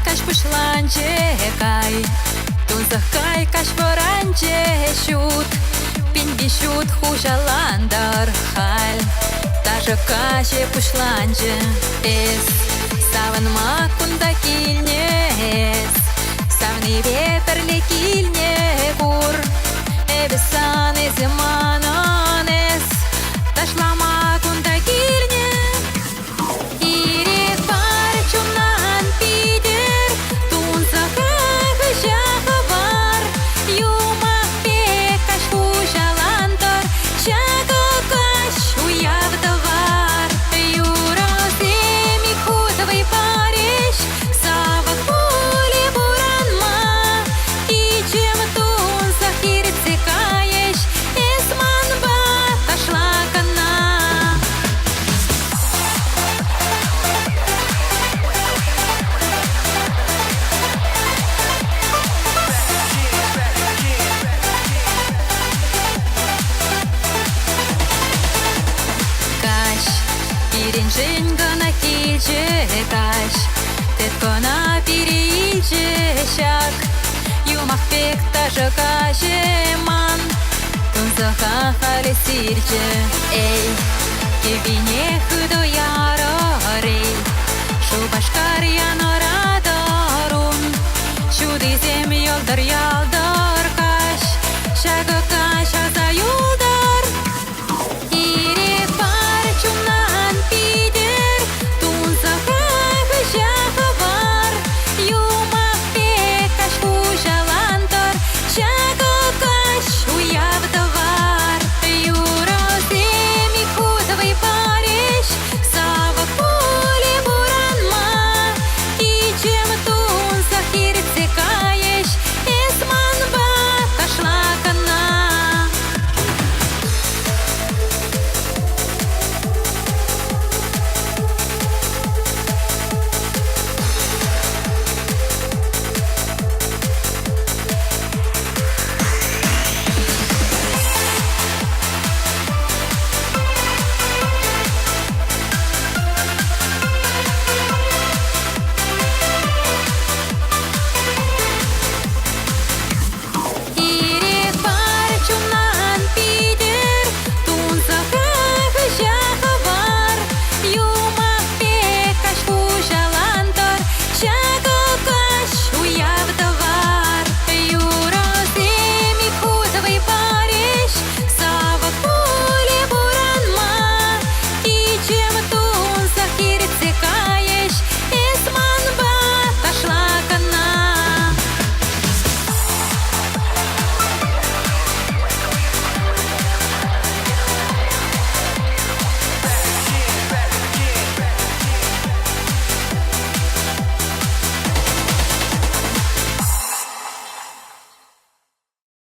каш пушланче кай, тунзахкай каш воранче щут, пинги щут хужаландар халь, даже каше пушланче эс, саван макунда кильнес, савни ветерле кильне кур, эбесан эземанонес, ташла макунда кильне. Ирек парчунан пидер, тунзахак жахавар, юмах пекаш хужалантор, чагокаш уявдавар, юроземи худовый париж, савак поле буранма, кичем тунзахир цикаеш, эсманба ташла кана. Каш, пиринжин гана кильче каш, тет гана пирильче шак, юмах пек тажа каше ман, тунзаха хали сирче, эй, кевине худо яро рей, шубашкар янора